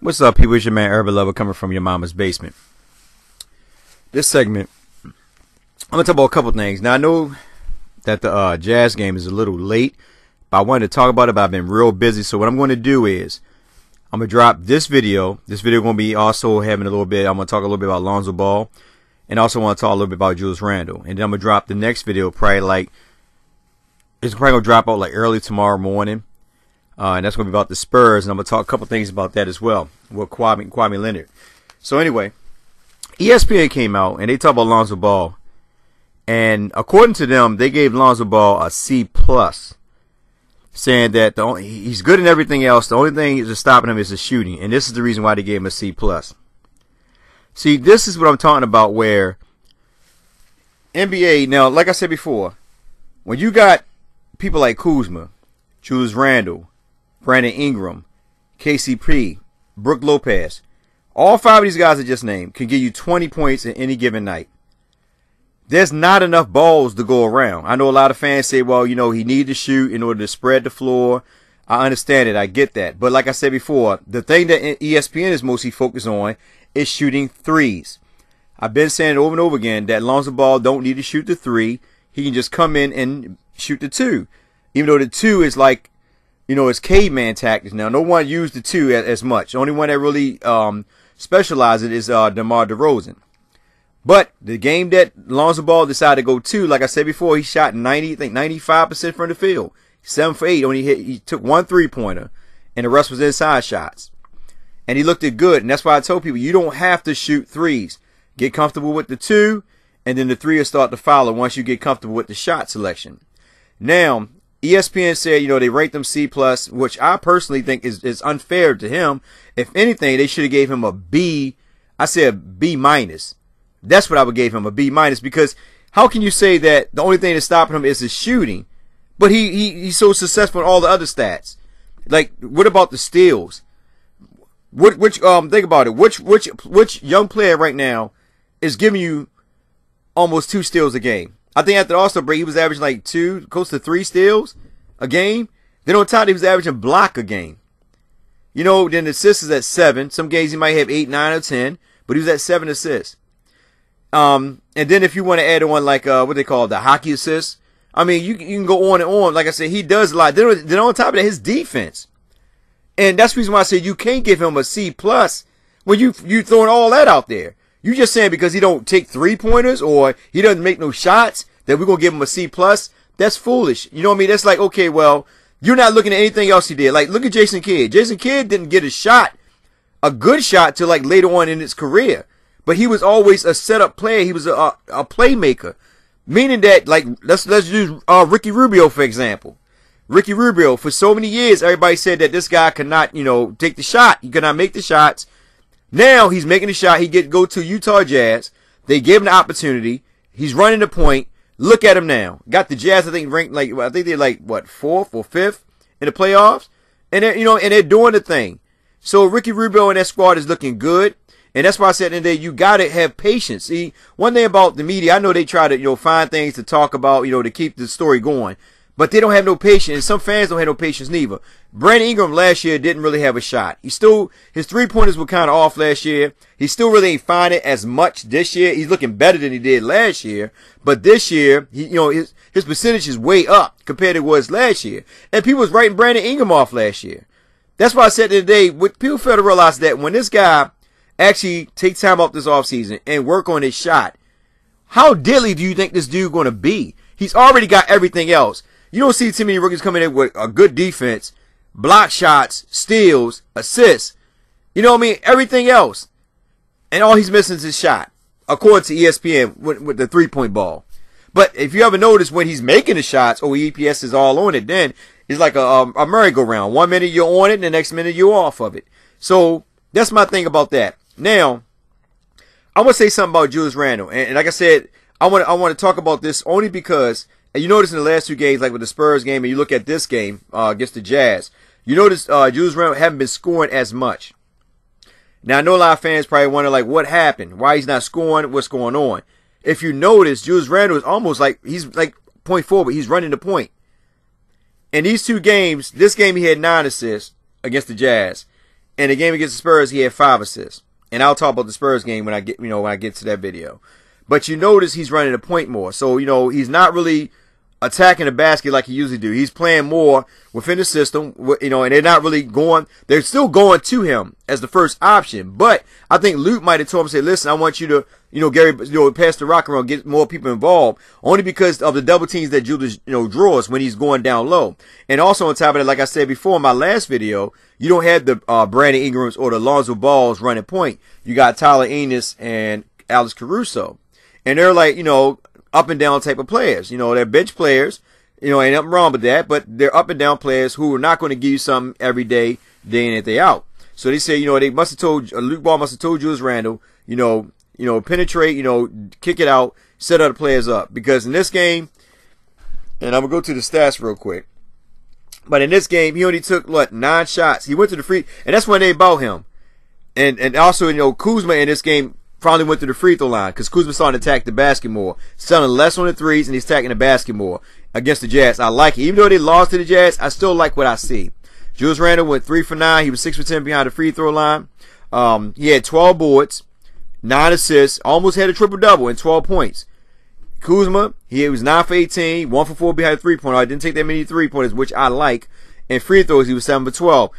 What's up, people? It's your man, Urban Lover, coming from your mama's basement. This segment, I'm going to talk about a couple things. Now, I know that the Jazz game is a little late, but I wanted to talk about it, but I've been real busy. So what I'm going to do is, I'm going to drop this video. This video going to be also having a little bit, I'm going to talk a little bit about Lonzo Ball, and also want to talk a little bit about Julius Randle. And then I'm going to drop the next video it's probably going to drop out like early tomorrow morning. And that's going to be about the Spurs, and I'm going to talk a couple things about that as well with Kawhi Leonard. So anyway, ESPN came out, and they talked about Lonzo Ball. And according to them, they gave Lonzo Ball a C+, saying that he's good in everything else. The only thing that's stopping him is the shooting, and this is the reason why they gave him a C+. See, this is what I'm talking about, where NBA, now, like I said before, when you got people like Kuzma, Julius Randle, Brandon Ingram, KCP, Brook Lopez, all five of these guys I just named can give you 20 points in any given night. There's not enough balls to go around. I know a lot of fans say, well, you know, he needed to shoot in order to spread the floor. I understand it. I get that. But like I said before, the thing that ESPN is mostly focused on is shooting threes. I've been saying over and over again that Lonzo Ball don't need to shoot the three. He can just come in and shoot the two. Even though the two is like, you know, it's caveman tactics now. No one used the two as much. The only one that really specializes is DeMar DeRozan. But the game that Lonzo Ball decided to go to, like I said before, he shot 95% from the field. 7 for 8. He took one three-pointer, and the rest was inside shots. And he looked it good. And that's why I told people, you don't have to shoot threes. Get comfortable with the two, and then the three will start to follow once you get comfortable with the shot selection. Now, ESPN said, you know, they rate them C+, which I personally think is unfair to him. If anything, they should have gave him a B. I said B-. That's what I would give him, a B-, because how can you say that the only thing that's stopping him is his shooting, but he's so successful in all the other stats? Like, what about the steals? Think about it. Which young player right now is giving you almost 2 steals a game? I think after the All-Star break, he was averaging like 2, close to 3 steals a game. Then on top, he was averaging block a game. You know, then the assists is at 7. Some games he might have 8, 9, or 10, but he was at 7 assists. And then if you want to add on like what they call the hockey assists, I mean, you can go on and on. Like I said, he does a lot. Then on top of that, his defense. And that's the reason why I said you can't give him a C+ when you throwing all that out there. You just saying because he don't take 3-pointers or he doesn't make no shots that we're going to give him a C+. That's foolish. You know what I mean? That's like, okay, well, you're not looking at anything else he did. Like, look at Jason Kidd. Jason Kidd didn't get a good shot till like later on in his career. But he was always a setup player. He was a playmaker. Meaning that, like, let's use Ricky Rubio, for example. Ricky Rubio, for so many years, everybody said that this guy could not, you know, take the shot. He could not make the shots. Now he's making the shot. He go to Utah Jazz. They gave him the opportunity. He's running the point. Look at him now. Got the Jazz, I think, ranked like, I think they're like, what, 4th or 5th in the playoffs? And they're, you know, and they're doing the thing. So Ricky Rubio and that squad is looking good. And that's why I said in there, you got to have patience. See, one thing about the media, I know they try to, you know, find things to talk about, you know, to keep the story going. But they don't have no patience. And some fans don't have no patience neither. Brandon Ingram last year didn't really have a shot. His 3-pointers were kind of off last year. He still really ain't finding it as much this year. He's looking better than he did last year. But this year, you know, his percentage is way up compared to what it was last year. And people was writing Brandon Ingram off last year. That's why I said today, people fail to realize that when this guy actually take time off this offseason and work on his shot, how deadly do you think this dude going to be? He's already got everything else. You don't see too many rookies coming in with a good defense, block shots, steals, assists. You know what I mean? Everything else. And all he's missing is his shot, according to ESPN, with the 3-point ball. But if you ever notice when he's making the shots, EPS is all on it, then it's like a merry-go-round. 1 minute you're on it, and the next minute you're off of it. So that's my thing about that. Now, I want to say something about Julius Randle. And like I said, I want to talk about this only because, and you notice in the last 2 games, like with the Spurs game, and you look at this game against the Jazz, you notice Julius Randle haven't been scoring as much. Now, I know a lot of fans probably wonder, like, what happened? Why he's not scoring? What's going on? If you notice, Julius Randle is almost like, he's like point forward. He's running the point. In these 2 games, this game he had 9 assists against the Jazz. in the game against the Spurs, he had 5 assists. And I'll talk about the Spurs game when I get, when I get to that video. But you notice he's running the point more. So, he's not really attacking the basket like he usually do. He's playing more within the system, and they're not really going, they're still going to him as the first option. But I think Luke might have told him, say, listen, I want you to, Gary, pass the rock around, get more people involved, only because of the double teams that Julius, draws when he's going down low. And also on top of that, like I said before in my last video, you don't have the Brandon Ingrams or the Lonzo Balls running point. You got Tyler Enos and Alex Caruso. And they're like, up and down type of players. They're bench players. Ain't nothing wrong with that, but they're up and down players who are not going to give you something every day, day in and day out. So they say, they must have told, Luke Ball must have told Julius Randle, penetrate, kick it out, set other players up. Because in this game, and I'm going to go to the stats real quick, but in this game, he only took, 9 shots. He went to the free, and that's when they bought him. And also, Kuzma in this game finally went to the free throw line because Kuzma's starting to attack the basket more. Selling less on the threes, and he's attacking the basket more against the Jazz. I like it. Even though they lost to the Jazz, I still like what I see. Julius Randle went 3 for 9. He was 6 for 10 behind the free throw line. He had 12 boards, 9 assists, almost had a triple-double and 12 points. Kuzma, he was 9 for 18, 1 for 4 behind the three-pointer. I didn't take that many three-pointers, which I like. And free throws, he was 7 for 12,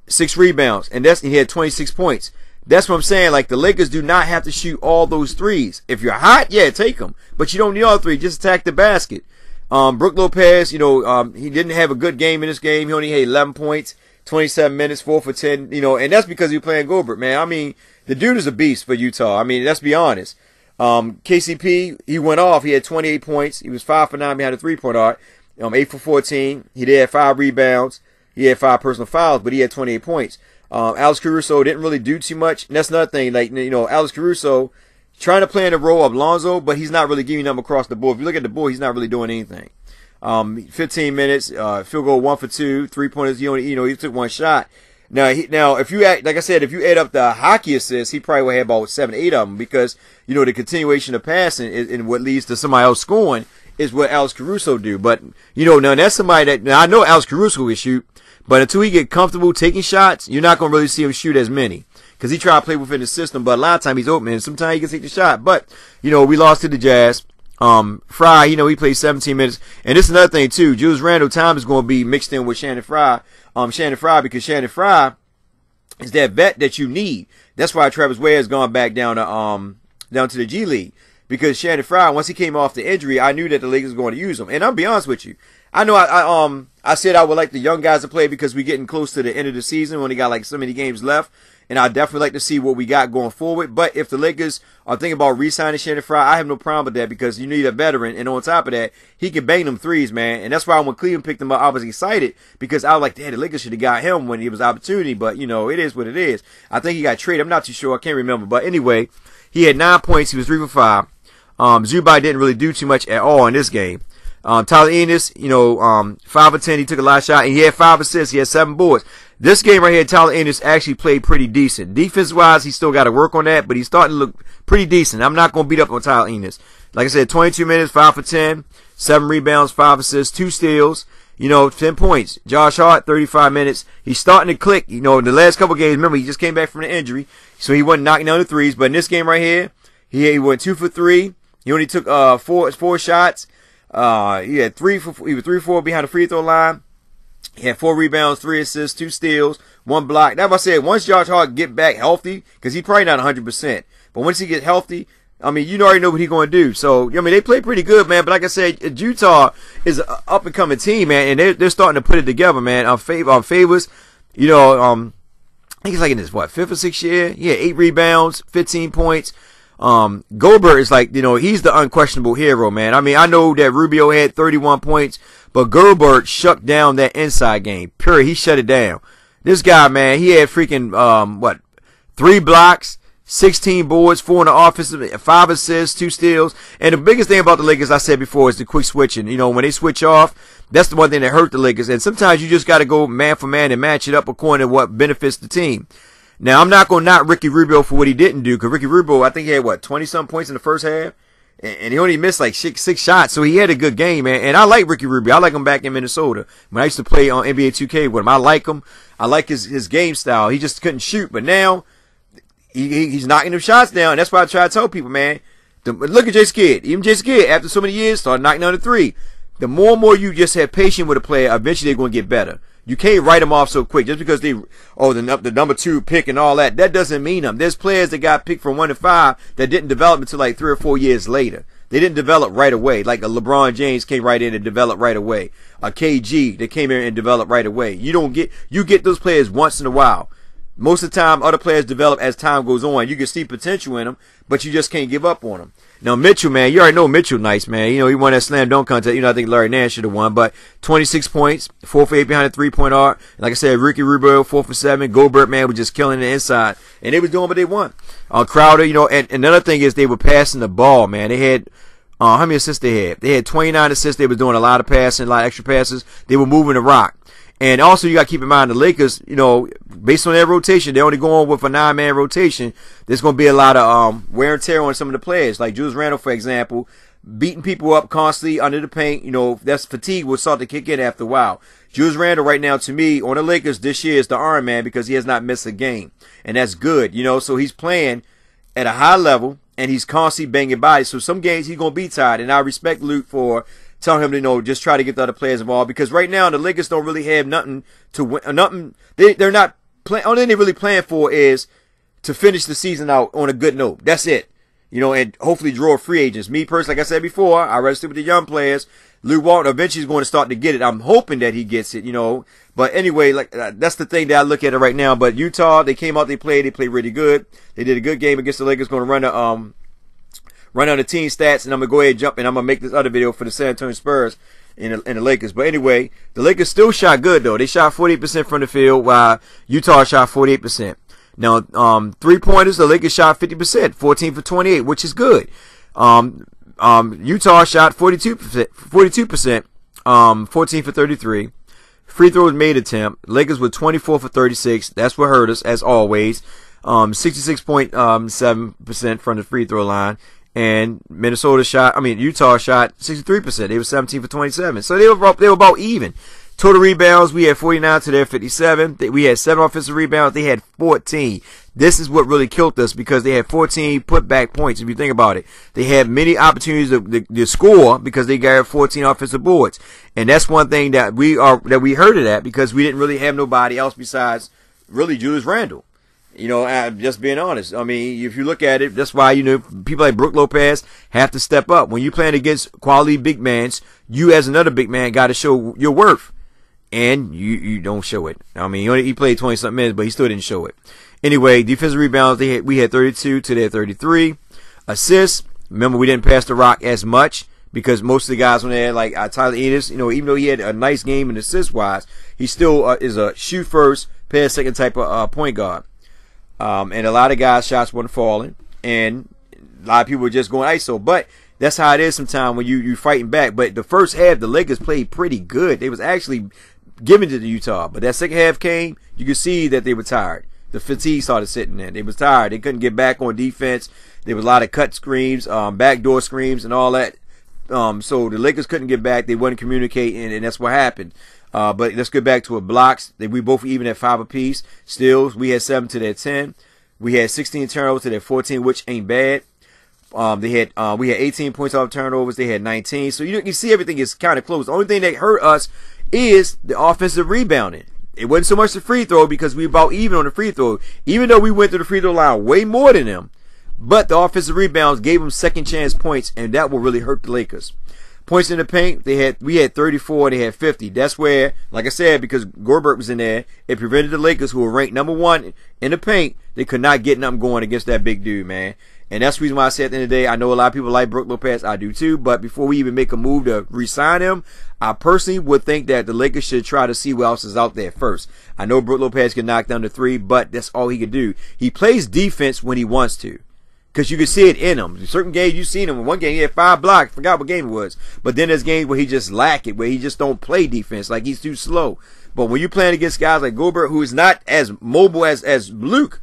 6 rebounds, and he had 26 points. That's what I'm saying. Like, the Lakers do not have to shoot all those threes. If you're hot, yeah, take them. But you don't need all 3. Just attack the basket. Brook Lopez, he didn't have a good game in this game. He only had 11 points, 27 minutes, 4 for 10, and that's because he was playing Gobert, man. I mean, the dude is a beast for Utah. I mean, let's be honest. KCP, he went off. He had 28 points. He was 5 for 9 behind the three-point arc. 8 for 14. He did have 5 rebounds. He had 5 personal fouls, but he had 28 points. Alex Caruso didn't really do too much. And that's another thing. Like, Alex Caruso trying to play in the role of Lonzo, but he's not really giving them across the board. If you look at the board, he's not really doing anything. 15 minutes, field goal 1 for 2, 3-pointers. He took 1 shot. Now, if you add, like I said, if you add up the hockey assists, he probably would have about 7, 8 of them because the continuation of passing and what leads to somebody else scoring is what Alex Caruso do. But now that's somebody that I know Alex Caruso will shoot. But until he get comfortable taking shots, you're not going to really see him shoot as many. Because he try to play within the system, but a lot of times he's open, and sometimes he can take the shot. But, we lost to the Jazz. Fry, he played 17 minutes. And this is another thing, too. Julius Randle time is going to be mixed in with Shannon Fry. Because Shannon Fry is that vet that you need. That's why Travis Ware has gone back down to the G League. Because Shannon Fry, once he came off the injury, I knew that the Lakers were going to use him. And I'll be honest with you. I know I said I would like the young guys to play because we're getting close to the end of the season. We only got so many games left. And I definitely like to see what we got going forward. But if the Lakers are thinking about re-signing Shannon Fry, I have no problem with that because you need a veteran. And on top of that, he can bang them threes, man. And that's why when Cleveland picked him up, I was excited because I was like, damn, the Lakers should have got him when he was opportunity. But, it is what it is. I think he got traded. I'm not too sure. I can't remember. But anyway, he had 9 points. He was 3 for 5. Zubac didn't really do too much at all in this game. Tyler Enos, 5 for 10. He took a lot of shots, and he had 5 assists. He had 7 boards. This game right here, Tyler Enos actually played pretty decent. Defense-wise, he still got to work on that, but he's starting to look pretty decent. I'm not going to beat up on Tyler Enos. Like I said, 22 minutes, 5 for 10, 7 rebounds, 5 assists, 2 steals, 10 points. Josh Hart, 35 minutes. He's starting to click. The last couple games, remember, he just came back from the injury, so he wasn't knocking down the threes. But in this game right here, he went 2 for 3. He only took 4 shots. He was 3 for 4 behind the free throw line. He had 4 rebounds, 3 assists, 2 steals, 1 block. That's what I said. Once Josh Hart get back healthy, because he's probably not 100%, but once he gets healthy, you already know what he's going to do. So, they play pretty good, man. But like I said, Utah is an up-and-coming team, man, and they're starting to put it together, man. Favors, I think he's like in his, 5th or 6th year? Yeah, 8 rebounds, 15 points. Gobert is like, he's the unquestionable hero, man. I know that Rubio had 31 points, but Gobert shut down that inside game. Period. He shut it down. This guy, man, he had freaking, 3 blocks, 16 boards, 4 in the offensive, 5 assists, 2 steals. And the biggest thing about the Lakers, I said before, is the quick switching. When they switch off, that's the one thing that hurt the Lakers. And sometimes you just got to go man for man and match it up according to what benefits the team. Now, I'm not going to knock Ricky Rubio for what he didn't do, because Ricky Rubio, I think he had, 20-something points in the first half? and he only missed like six shots, so he had a good game, man. And I like Ricky Rubio. I like him back in Minnesota when I used to play on NBA 2K with him. I like him. I like his game style. He just couldn't shoot, but now he's knocking them shots down. And that's why I try to tell people, man. Look at Jason Kidd. Even Jason Kidd, after so many years, started knocking down the three. The more and more you just have patience with a player, eventually they're going to get better. You can't write them off so quick just because the number 2 pick and all that. That doesn't mean them. There's players that got picked from 1 to 5 that didn't develop until like 3 or 4 years later. They didn't develop right away. Like a LeBron James came right in and developed right away. A KG that came in and developed right away. You get those players once in a while. Most of the time, other players develop as time goes on. You can see potential in them, but you just can't give up on them. Now, Mitchell, man, you already know Mitchell nice, man. You know, he won that slam dunk contest. You know, I think Larry Nance should have won, but 26 points, 4 for 8 behind the three-point arc. Like I said, Ricky Rubio, 4 for 7. Gobert, man, was just killing the inside. And they was doing what they want. Crowder, you know, and another thing is they were passing the ball, man. They had, how many assists they had? They had 29 assists. They were doing a lot of passing, a lot of extra passes. They were moving the rock. And also, you got to keep in mind, the Lakers, you know, based on their rotation, they're only going with a 9-man rotation. There's going to be a lot of wear and tear on some of the players. Like Julius Randle, for example, beating people up constantly under the paint. You know, that's fatigue will start to kick in after a while. Julius Randle right now, to me, on the Lakers this year is the Iron Man because he has not missed a game. And that's good, you know. So he's playing at a high level, and he's constantly banging bodies. So some games he's going to be tired. And I respect Luke for telling him to, you know, just try to get the other players involved because right now the Lakers don't really have nothing to win. Nothing. They're not playing. Only thing they're really playing for is to finish the season out on a good note. That's it. You know, and hopefully draw free agents. Me personally, like I said before, I registered with the young players. Luke Walton eventually is going to start to get it. I'm hoping that he gets it, you know. But anyway, like that's the thing that I look at it right now. But Utah, they came out, they played really good. They did a good game against the Lakers. Going to run on the team stats, and I'm going to go ahead and jump, and I'm going to make this other video for the San Antonio Spurs and the Lakers. But anyway, the Lakers still shot good, though. They shot 48% from the field, while Utah shot 48%. Now, three-pointers, the Lakers shot 50%, 14 for 28, which is good. Utah shot 42%, 14 for 33. Free throws made attempt. Lakers were 24 for 36. That's what hurt us, as always. 66.7% from the free throw line. And Utah shot 63%. They were 17 for 27. So they were about even. Total rebounds, we had 49 to their 57. We had 7 offensive rebounds. They had 14. This is what really killed us because they had 14 putback points, if you think about it. They had many opportunities to score because they got 14 offensive boards. And that's one thing that we hurt it at because we didn't really have nobody else besides really Julius Randle. You know, I'm just being honest. I mean, if you look at it, that's why, you know, people like Brook Lopez have to step up. When you're playing against quality big mans, you as another big man got to show your worth. And you don't show it. I mean, he played 20-something minutes, but he still didn't show it. Anyway, defensive rebounds, we had 32 to their 33. Assists, remember, we didn't pass the rock as much because most of the guys on there, like Tyler Ennis, you know, even though he had a nice game in assist-wise, he still is a shoot-first, pass-second type of point guard. And a lot of guys' shots weren't falling, and a lot of people were just going ISO. But that's how it is sometimes when you're fighting back. But the first half, the Lakers played pretty good. They was actually giving to the Utah. But that second half came, you could see that they were tired. The fatigue started sitting in. They was tired. They couldn't get back on defense. There was a lot of cut screens, backdoor screens, and all that. So the Lakers couldn't get back. They wasn't communicating, and that's what happened. But let's get back to it. Blocks. We both even at 5 apiece. Steals. We had 7 to their 10. We had 16 turnovers to their 14, which ain't bad. We had 18 points off turnovers. They had 19. So you see everything is kind of close. The only thing that hurt us is the offensive rebounding. It wasn't so much the free throw because we about even on the free throw. Even though we went to the free throw line way more than them. But the offensive rebounds gave them second chance points, and that will really hurt the Lakers. Points in the paint, we had 34, they had 50. That's where, like I said, because Gobert was in there, it prevented the Lakers, who were ranked number 1 in the paint, they could not get nothing going against that big dude, man. And that's the reason why I said at the end of the day, I know a lot of people like Brook Lopez, I do too, but before we even make a move to re-sign him, I personally would think that the Lakers should try to see what else is out there first. I know Brook Lopez can knock down the 3, but that's all he can do. He plays defense when he wants to. Because you can see it in him. In certain games, you've seen him. In one game, he had 5 blocks. Forgot what game it was. But then there's games where he just lack it, where he just don't play defense. Like, he's too slow. But when you're playing against guys like Gobert, who is not as mobile as Luke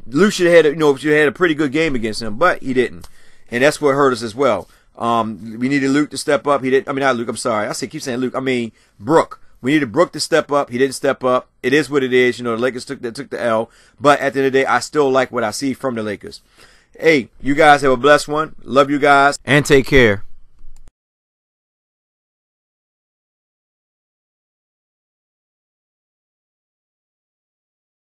should have had, should have had a pretty good game against him. But he didn't. and that's what hurt us as well. We needed Luke to step up. He didn't. I mean, not Luke. I'm sorry. Keep saying Luke. I mean Brook. We needed Brook to step up. He didn't step up. It is what it is. You know, the Lakers took the L. But at the end of the day, I still like what I see from the Lakers. Hey, you guys have a blessed one. Love you guys. And take care.